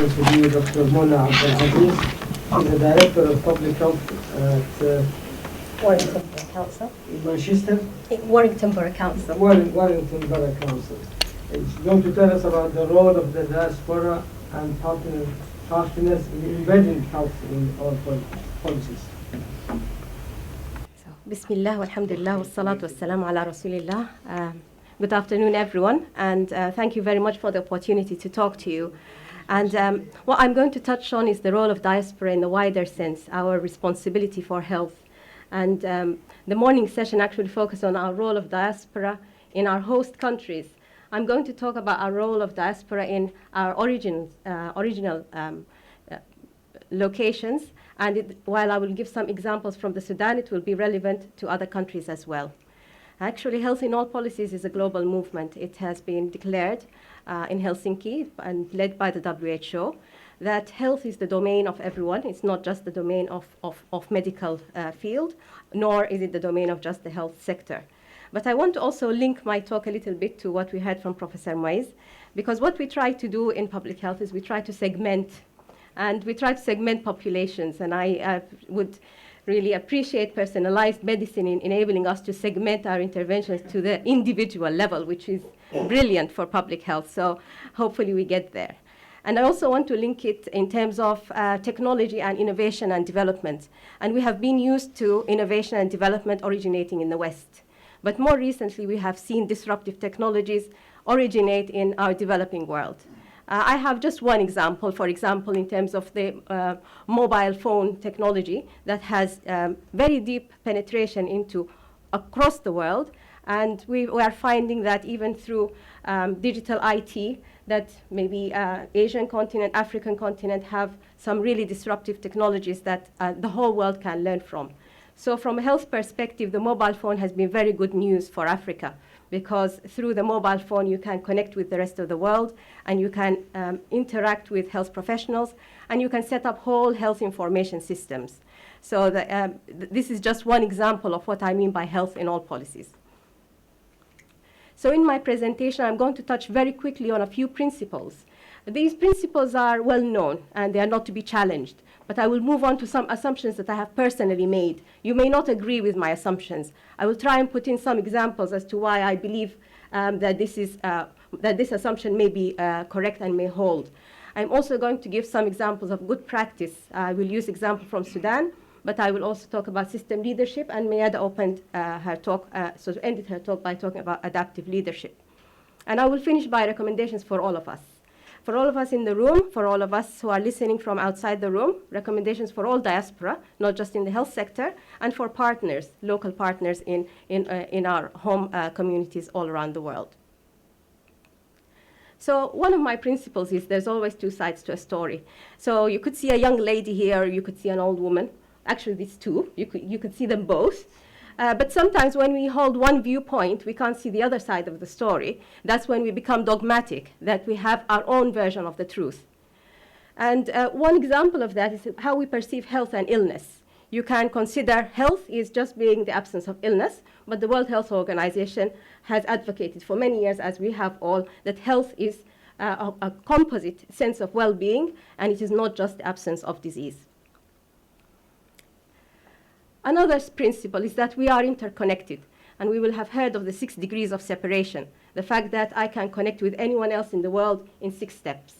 welcome to you Dr. MUNA ABDEL AZIZ. She's the Director of Public Health at Warrington Borough Council. Manchester? Warrington Borough Council. Warrington Borough Council. She's going to tell us about the role of the diaspora and partners in embedding health in our policies. Bismillah, walhamdulillah, wassalatu wassalamu ala rasulillah. Good afternoon, everyone, and thank you very much for the opportunity to talk to you. And what I'm going to touch on is the role of diaspora in the wider sense, our responsibility for health. And the morning session actually focused on our role of diaspora in our host countries. I'm going to talk about our role of diaspora in our original locations. And while I will give some examples from the Sudan, it will be relevant to other countries as well. Actually, health in all policies is a global movement. It has been declared in Helsinki and led by the WHO that health is the domain of everyone. It's not just the domain of medical field, nor is it the domain of just the health sector. But I want to also link my talk a little bit to what we heard from Professor Moise, because what we try to do in public health is we try to segment, and we try to segment populations. And I would really appreciate personalized medicine in enabling us to segment our interventions to the individual level, which is brilliant for public health. So hopefully we get there. And I also want to link it in terms of technology and innovation and development. And we have been used to innovation and development originating in the West. But more recently, we have seen disruptive technologies originate in our developing world. I have just one example, for example, in terms of the mobile phone technology that has very deep penetration into across the world. And we are finding that even through digital IT, that maybe Asian continent, African continent have some really disruptive technologies that the whole world can learn from. So from a health perspective, the mobile phone has been very good news for Africa, because through the mobile phone, you can connect with the rest of the world, and you can interact with health professionals, and you can set up whole health information systems. So this is just one example of what I mean by health in all policies. So in my presentation, I'm going to touch very quickly on a few principles. These principles are well known, and they are not to be challenged. But I will move on to some assumptions that I have personally made. You may not agree with my assumptions. I will try and put in some examples as to why I believe that this assumption may be correct and may hold. I'm also going to give some examples of good practice. I will use example from Sudan, but I will also talk about system leadership, and Mayada opened her talk, ended her talk by talking about adaptive leadership. And I will finish by recommendations for all of us. For all of us in the room, for all of us who are listening from outside the room, recommendations for all diaspora, not just in the health sector, and for partners, local partners in our home communities all around the world. So one of my principles is there's always two sides to a story. So you could see a young lady here, or you could see an old woman. Actually, these two, you could see them both. But sometimes when we hold one viewpoint, we can't see the other side of the story. That's when we become dogmatic, that we have our own version of the truth. And one example of that is how we perceive health and illness. You can consider health is just being the absence of illness, but the World Health Organization has advocated for many years, as we have all, that health is a composite sense of well-being, and it is not just the absence of disease. Another principle is that we are interconnected, and we will have heard of the 6 degrees of separation, the fact that I can connect with anyone else in the world in 6 steps.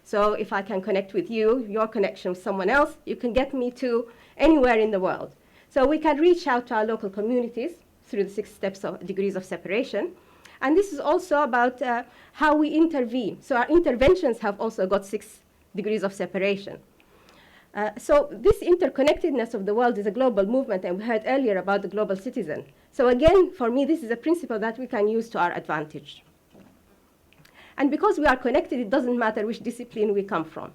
So if I can connect with you, your connection with someone else, you can get me to anywhere in the world. So we can reach out to our local communities through the 6 steps of degrees of separation. And this is also about how we intervene. So our interventions have also got 6 degrees of separation. So this interconnectedness of the world is a global movement, and we heard earlier about the global citizen. So again, for me, this is a principle that we can use to our advantage. And because we are connected, it doesn't matter which discipline we come from.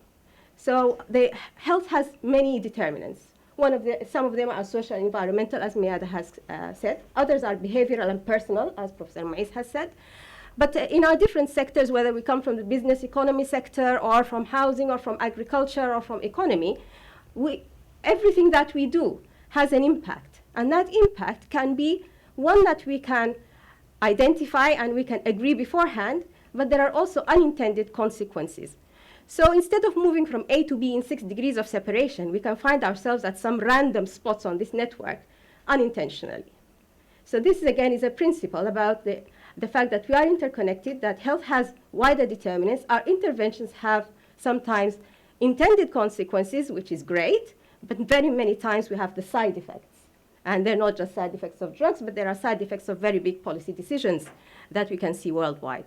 So the health has many determinants. Some of them are social and environmental, as Mayada has said. Others are behavioral and personal, as Professor Mais has said. But in our different sectors, whether we come from the business economy sector, or from housing, or from agriculture, or from economy, everything that we do has an impact. And that impact can be one that we can identify and we can agree beforehand, but there are also unintended consequences. So instead of moving from A to B in 6 degrees of separation, we can find ourselves at some random spots on this network unintentionally. So this, again, is a principle about the fact that we are interconnected, that health has wider determinants. Our interventions have sometimes intended consequences, which is great, but very many times we have the side effects. And they're not just side effects of drugs, but there are side effects of very big policy decisions that we can see worldwide.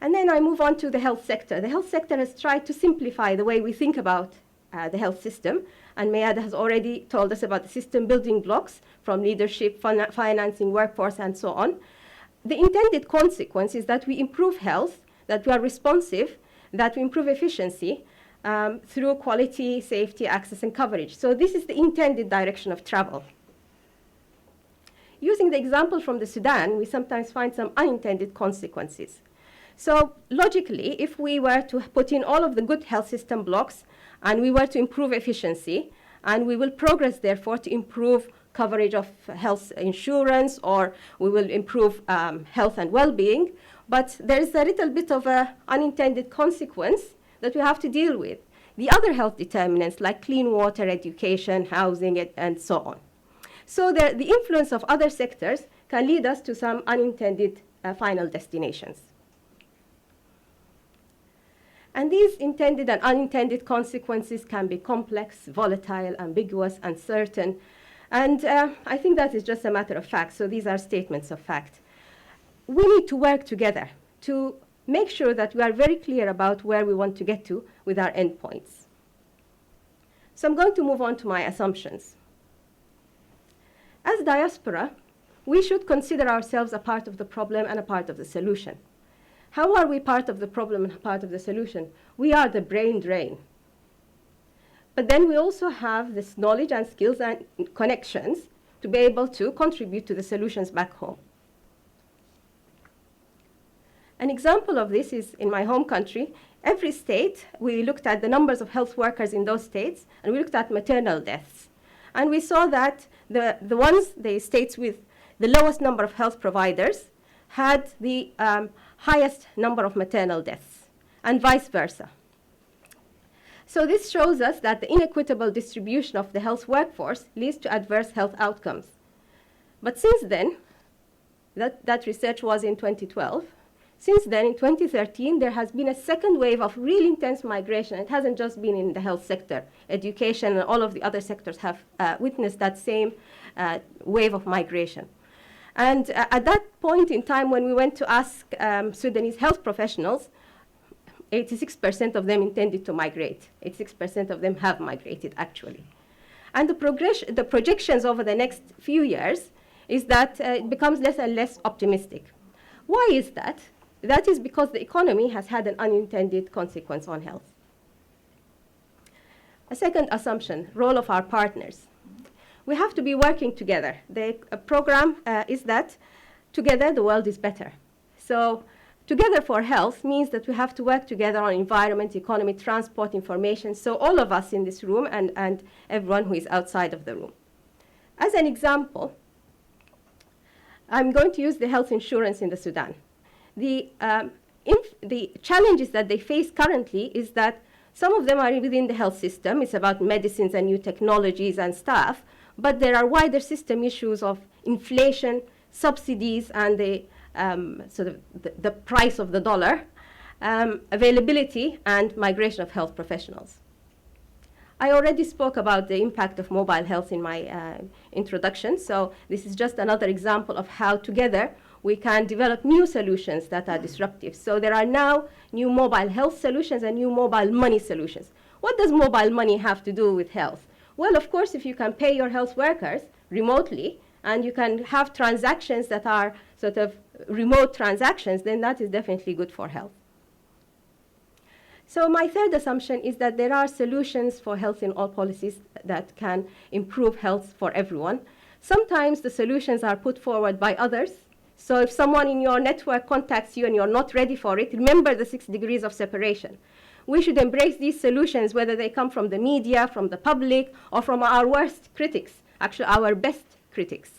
And then I move on to the health sector. The health sector has tried to simplify the way we think about the health system. And Mayad has already told us about the system building blocks from leadership, financing, workforce, and so on. The intended consequence is that we improve health, that we are responsive, that we improve efficiency through quality, safety, access, and coverage. So this is the intended direction of travel. Using the example from the Sudan, we sometimes find some unintended consequences. So logically, if we were to put in all of the good health system blocks and we were to improve efficiency, and we will progress, therefore, to improve coverage of health insurance, or we will improve health and well-being, but there's a little bit of an unintended consequence that we have to deal with. The other health determinants, like clean water, education, housing, and so on. So the influence of other sectors can lead us to some unintended final destinations. And these intended and unintended consequences can be complex, volatile, ambiguous, uncertain. And I think that is just a matter of fact. So these are statements of fact. We need to work together to make sure that we are very clear about where we want to get to with our endpoints. So I'm going to move on to my assumptions. As Diaspora, we should consider ourselves a part of the problem and a part of the solution. How are we part of the problem and part of the solution? We are the brain drain. But then we also have this knowledge and skills and connections to be able to contribute to the solutions back home. An example of this is in my home country. Every state, we looked at the numbers of health workers in those states, and we looked at maternal deaths. And we saw that the states with the lowest number of health providers had the highest number of maternal deaths, and vice versa. So this shows us that the inequitable distribution of the health workforce leads to adverse health outcomes. But since then, that research was in 2012, since then, in 2013, there has been a second wave of really intense migration. It hasn't just been in the health sector. Education and all of the other sectors have witnessed that same wave of migration. And at that point in time, when we went to ask Sudanese health professionals, 86% of them intended to migrate. 86% of them have migrated, actually. And the projections over the next few years is that it becomes less and less optimistic. Why is that? That is because the economy has had an unintended consequence on health. A second assumption, role of our partners. We have to be working together. The program is that together the world is better. So together for health means that we have to work together on environment, economy, transport, information, so all of us in this room and everyone who is outside of the room. As an example, I'm going to use the health insurance in the Sudan. The challenges that they face currently is that some of them are within the health system. It's about medicines and new technologies and stuff, but there are wider system issues of inflation, subsidies, and the price of the dollar, availability, and migration of health professionals. I already spoke about the impact of mobile health in my introduction, so this is just another example of how together we can develop new solutions that are disruptive. So there are now new mobile health solutions and new mobile money solutions. What does mobile money have to do with health? Well, of course, if you can pay your health workers remotely and you can have transactions that are sort of remote transactions, then that is definitely good for health. So my third assumption is that there are solutions for health in all policies that can improve health for everyone. Sometimes the solutions are put forward by others. So if someone in your network contacts you and you're not ready for it, remember the 6 degrees of separation. We should embrace these solutions, whether they come from the media, from the public, or from our worst critics, actually our best critics.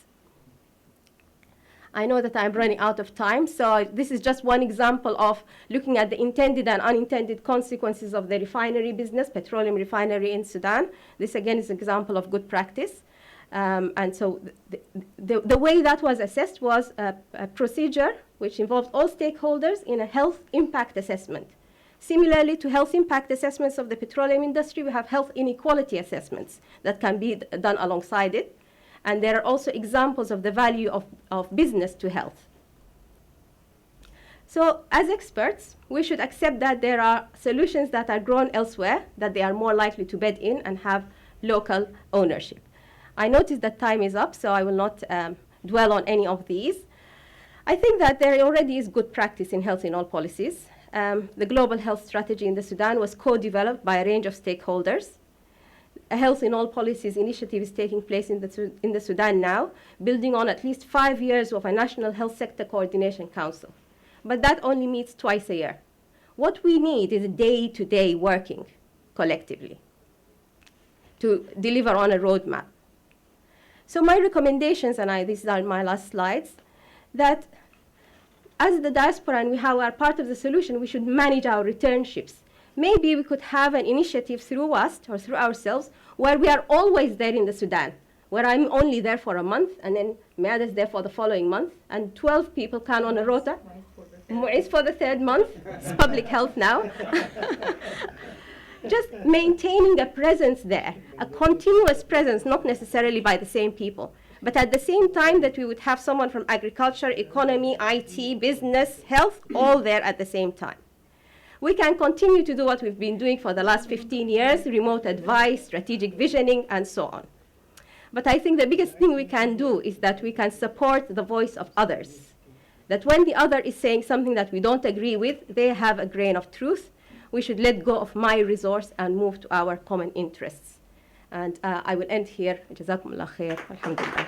I know that I'm running out of time, so this is just one example of looking at the intended and unintended consequences of the refinery business, petroleum refinery in Sudan. This again is an example of good practice. And so the way that was assessed was a procedure which involved all stakeholders in a health impact assessment. Similarly to health impact assessments of the petroleum industry, we have health inequality assessments that can be done alongside it. And there are also examples of the value of business to health. So as experts, we should accept that there are solutions that are grown elsewhere, that they are more likely to bed in and have local ownership. I notice that time is up, so I will not dwell on any of these. I think that there already is good practice in health in all policies. The global health strategy in the Sudan was co-developed by a range of stakeholders. A health in all policies initiative is taking place in the Sudan now, building on at least 5 years of a national health sector coordination council. But that only meets twice a year. What we need is day-to-day working collectively to deliver on a roadmap. So my recommendations, and these are my last slides, that as the diaspora and we are part of the solution, we should manage our returnships. Maybe we could have an initiative through us or through ourselves where we are always there in the Sudan, where I'm only there for a month and then Mad is there for the following month, and 12 people can on a rota. It's for the third month. It's public health now. Just maintaining a presence there, a continuous presence, not necessarily by the same people, but at the same time that we would have someone from agriculture, economy, IT, business, health, all there at the same time. We can continue to do what we've been doing for the last 15 years, remote advice, strategic visioning, and so on. But I think the biggest thing we can do is that we can support the voice of others. That when the other is saying something that we don't agree with, they have a grain of truth. We should let go of my resource and move to our common interests. And I will end here. Jazakum Allah khair. Alhamdulillah.